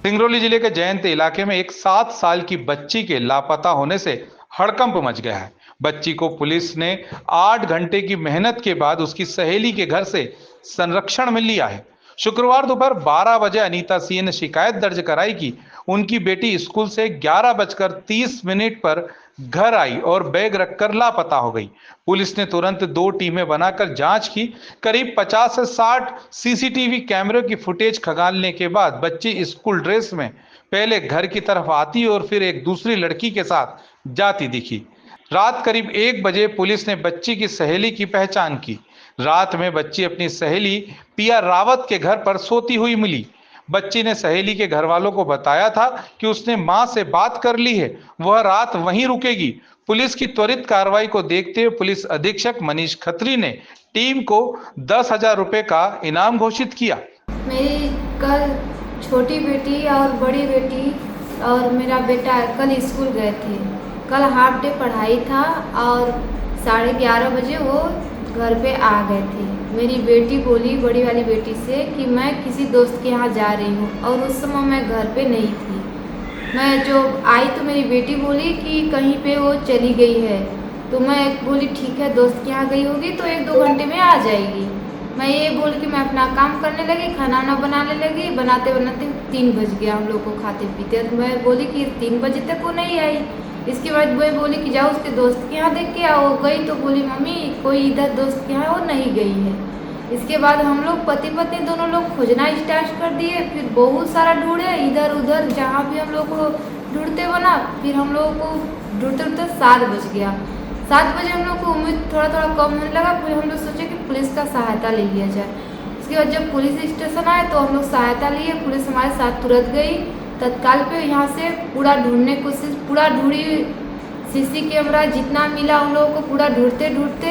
सिंगरौली जिले के जयंत इलाके में एक 7 साल की बच्ची के लापता होने से हड़कंप मच गया है। बच्ची को पुलिस ने 8 घंटे की मेहनत के बाद उसकी सहेली के घर से संरक्षण में लिया है। शुक्रवार दोपहर 12 बजे अनीता सिंह ने शिकायत दर्ज कराई कि उनकी बेटी स्कूल से 11:30 पर घर आई और बैग रखकर लापता हो गई। पुलिस ने तुरंत 2 टीमें बनाकर जांच की। करीब 50 से 60 सीसीटीवी कैमरे की फुटेज खंगालने के बाद बच्ची स्कूल ड्रेस में पहले घर की तरफ आती और फिर एक दूसरी लड़की के साथ जाती दिखी। रात करीब 1 बजे पुलिस ने बच्ची की सहेली की पहचान की। रात में बच्ची अपनी सहेली पिया रावत के घर पर सोती हुई मिली। बच्ची ने सहेली के घर वालों को बताया था कि उसने मां से बात कर ली है, वह रात वहीं रुकेगी। पुलिस की त्वरित कार्रवाई को देखते हुए पुलिस अधीक्षक मनीष खत्री ने टीम को 10,000 रुपए का इनाम घोषित किया। मेरी कल छोटी बेटी और बड़ी बेटी और मेरा बेटा कल स्कूल गए थे। कल हाफ डे पढ़ाई था और 11:30 बजे वो घर पे आ गए थे। मेरी बेटी बोली बड़ी वाली बेटी से कि मैं किसी दोस्त के यहाँ जा रही हूँ और उस समय मैं घर पे नहीं थी। मैं जो आई तो मेरी बेटी बोली कि कहीं पे वो चली गई है, तो मैं बोली ठीक है दोस्त के यहाँ गई होगी तो 1-2 घंटे में आ जाएगी। मैं ये बोल के मैं अपना काम करने लगी, खाना वाना बनाने लगी। बनाते बनाते 3 बज गया हम लोग को खाते पीते। तो मैं बोली कि 3 बजे तक वो नहीं आई। इसके बाद वो बोली कि जाओ उसके दोस्त के यहाँ देख के आओ। गई तो बोली मम्मी कोई इधर दोस्त के यहाँ वो नहीं गई है। इसके बाद हम लोग पति पत्नी दोनों लोग खोजना स्टार्ट कर दिए। फिर बहुत सारा ढूंढे इधर उधर, जहाँ भी हम लोग को ढूंढते बना। फिर हम लोग को ढूंढते ढूंढते 7 बज गया। 7 बजे हम लोग को उम्मीद थोड़ा थोड़ा कम होने लगा। फिर हम लोग सोचे कि पुलिस का सहायता ले लिया जाए। उसके बाद जब पुलिस स्टेशन आए तो हम लोग सहायता लिए। पुलिस हमारे साथ तुरंत गई तत्काल पे। यहाँ से पूरा ढूंढने कोशिश पूरा ढूंढी, सीसी कैमरा जितना मिला उन लोगों को पूरा ढूंढते ढूंढते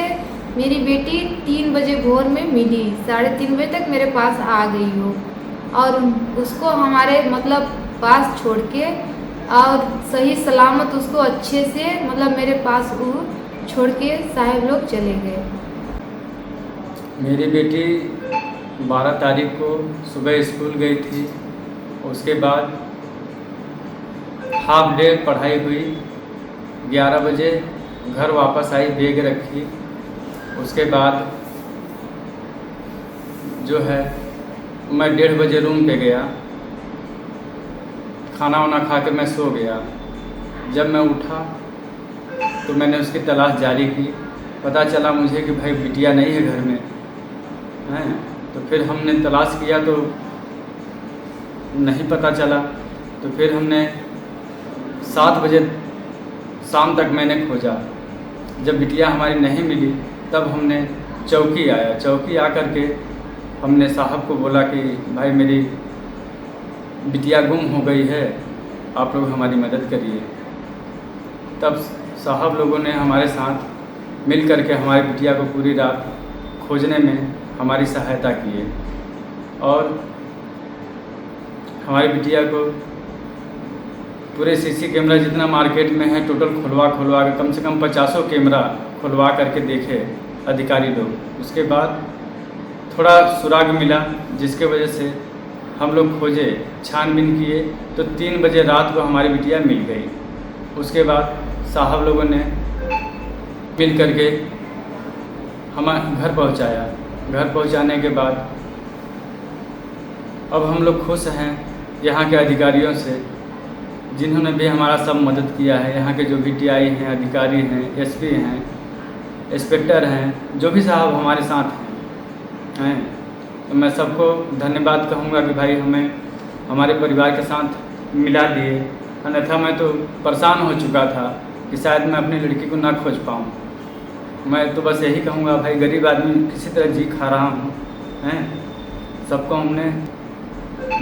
मेरी बेटी 3 बजे भोर में मिली। 3:30 बजे तक मेरे पास आ गई हो और उसको हमारे मतलब पास छोड़ के और सही सलामत उसको अच्छे से मतलब मेरे पास वो छोड़ के साहब लोग चले गए। मेरी बेटी 12 तारीख को सुबह स्कूल गई थी। उसके बाद हाफ डे पढ़ाई हुई। 11 बजे घर वापस आई, बैग रखी। उसके बाद जो है मैं 1:30 बजे रूम पे गया, खाना वाना खा के मैं सो गया। जब मैं उठा तो मैंने उसकी तलाश जारी की। पता चला मुझे कि भाई बिटिया नहीं है घर में हैं। तो फिर हमने तलाश किया तो नहीं पता चला। तो फिर हमने 7 बजे शाम तक मैंने खोजा। जब बिटिया हमारी नहीं मिली तब हमने चौकी आया। चौकी आकर के हमने साहब को बोला कि भाई मेरी बिटिया गुम हो गई है, आप लोग हमारी मदद करिए। तब साहब लोगों ने हमारे साथ मिल कर के हमारी बिटिया को पूरी रात खोजने में हमारी सहायता की है और हमारी बिटिया को पूरे सीसी कैमरा जितना मार्केट में है टोटल खुलवा के कम से कम 50 कैमरा खुलवा करके देखे अधिकारी लोग। उसके बाद थोड़ा सुराग मिला जिसके वजह से हम लोग खोजे, छानबीन किए तो 3 बजे रात को हमारी बिटिया मिल गई। उसके बाद साहब लोगों ने मिल करके हम घर पहुंचाया। घर पहुंचाने के बाद अब हम लोग खुश हैं यहाँ के अधिकारियों से, जिन्होंने भी हमारा सब मदद किया है। यहाँ के जो VTI हैं, अधिकारी हैं, SP हैं, इंस्पेक्टर हैं, जो भी साहब हमारे साथ हैं, तो मैं सबको धन्यवाद कहूँगा कि भाई हमें हमारे परिवार के साथ मिला दिए। अन्यथा मैं तो परेशान हो चुका था कि शायद मैं अपनी लड़की को ना खोज पाऊँ। मैं तो बस यही कहूँगा भाई गरीब आदमी किसी तरह जी खा रहा हूँ हैं। सबको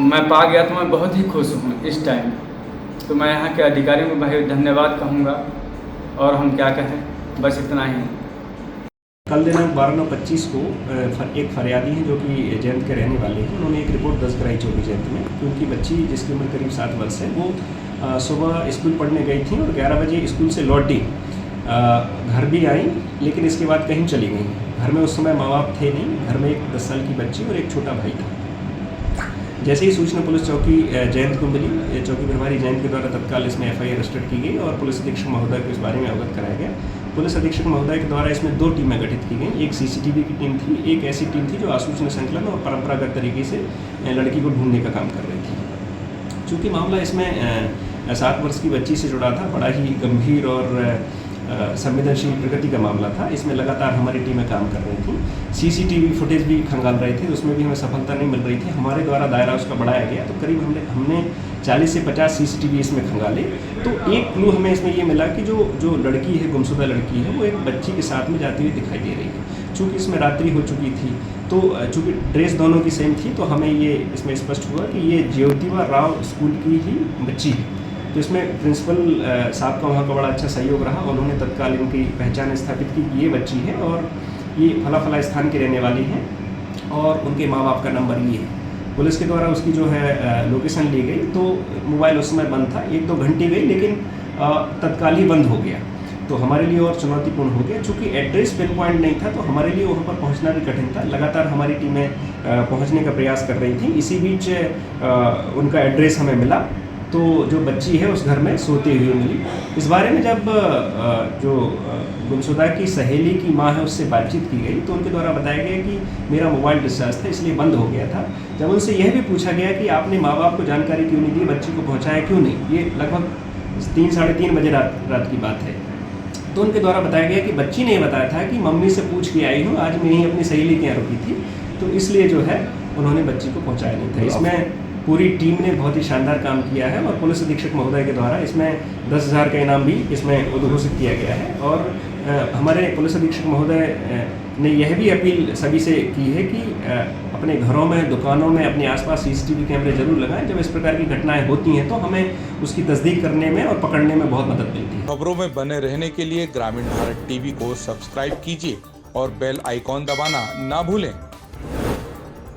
मैं पा गया तो मैं बहुत ही खुश हूँ इस टाइम। तो मैं यहाँ के अधिकारियों को भाई धन्यवाद कहूँगा और हम क्या कहें, बस इतना ही। कल दिनांक 12/9/25 को एक फरियादी हैं जो कि जयंत के रहने वाले हैं। उन्होंने एक रिपोर्ट दर्ज कराई चौकी जयंत में कि उनकी बच्ची जिसकी उम्र करीब 7 वर्ष है वो सुबह स्कूल पढ़ने गई थी और 11 बजे स्कूल से लौटी, घर भी आई लेकिन इसके बाद कहीं चली गई। घर में उस समय माँ बाप थे नहीं। घर में एक 10 साल की बच्ची और एक छोटा भाई था। जैसे ही सूचना पुलिस चौकी जयंत को मिली, चौकी प्रभारी जयंत के द्वारा तत्काल इसमें FIR रजिस्टर्ड की गई और पुलिस अधीक्षक महोदय को इस बारे में अवगत कराया गया। पुलिस अधीक्षक महोदय के द्वारा इसमें 2 टीमें गठित की गई। एक CCTV की टीम थी, एक ऐसी टीम थी जो आसूचना संकलन और परंपरागत तरीके से लड़की को ढूंढने का काम कर रही थी। चूँकि मामला इसमें 7 वर्ष की बच्ची से जुड़ा था, बड़ा ही गंभीर और संवेदनशील प्रकृति का मामला था। इसमें लगातार हमारी टीमें काम कर रही थी, CCTV फुटेज भी खंगाल रहे थे, उसमें भी हमें सफलता नहीं मिल रही थी। हमारे द्वारा दायरा उसका बढ़ाया गया तो करीब हमने 40 से 50 CCTV इसमें खंगाले। तो एक क्लू हमें इसमें ये मिला कि जो लड़की है, गुमशुदा लड़की है, वो एक बच्ची के साथ में जाती हुई दिखाई दे रही है। चूँकि इसमें रात्रि हो चुकी थी तो चूँकि ड्रेस दोनों की सेम थी तो हमें ये इसमें स्पष्ट हुआ कि ये ज्योतिबा राव स्कूल की ही बच्ची है। तो इसमें प्रिंसिपल साहब का वहाँ का बड़ा अच्छा सहयोग रहा। उन्होंने तत्काल इनकी पहचान स्थापित की कि ये बच्ची है और ये फला स्थान की रहने वाली है और उनके माँ बाप का नंबर ये है। पुलिस के द्वारा उसकी जो है लोकेशन ली गई तो मोबाइल उस समय बंद था, 1-2 घंटे गई लेकिन तत्काल ही बंद हो गया। तो हमारे लिए और चुनौतीपूर्ण हो गया। चूँकि एड्रेस पिन पॉइंट नहीं था तो हमारे लिए वहाँ पर पहुँचना भी कठिन था। लगातार हमारी टीमें पहुँचने का प्रयास कर रही थी। इसी बीच उनका एड्रेस हमें मिला तो जो बच्ची है उस घर में सोते हुए मिली। इस बारे में जब जो गुमशुदा की सहेली की माँ है उससे बातचीत की गई तो उनके द्वारा बताया गया कि मेरा मोबाइल डिस्चार्ज था इसलिए बंद हो गया था। जब उनसे यह भी पूछा गया कि आपने माँ बाप को जानकारी क्यों नहीं दी, बच्ची को पहुँचाया क्यों नहीं, ये लगभग 3-3:30 बजे रात की बात है, तो उनके द्वारा बताया गया कि बच्ची ने बताया था कि मम्मी से पूछ के आई हूँ, आज मैं यहीं अपनी सहेली के यहाँ रुकी थी, तो इसलिए जो है उन्होंने बच्ची को पहुँचाया नहीं था। इसमें पूरी टीम ने बहुत ही शानदार काम किया है और पुलिस अधीक्षक महोदय के द्वारा इसमें 10,000 का इनाम भी इसमें उद्घोषित किया गया है। और हमारे पुलिस अधीक्षक महोदय ने यह भी अपील सभी से की है कि अपने घरों में, दुकानों में, अपने आसपास CCTV कैमरे जरूर लगाएं। जब इस प्रकार की घटनाएं होती हैं तो हमें उसकी तस्दीक करने में और पकड़ने में बहुत मदद मिलती है। खबरों में बने रहने के लिए ग्रामीण भारत TV को सब्सक्राइब कीजिए और बेल आइकॉन दबाना ना भूलें।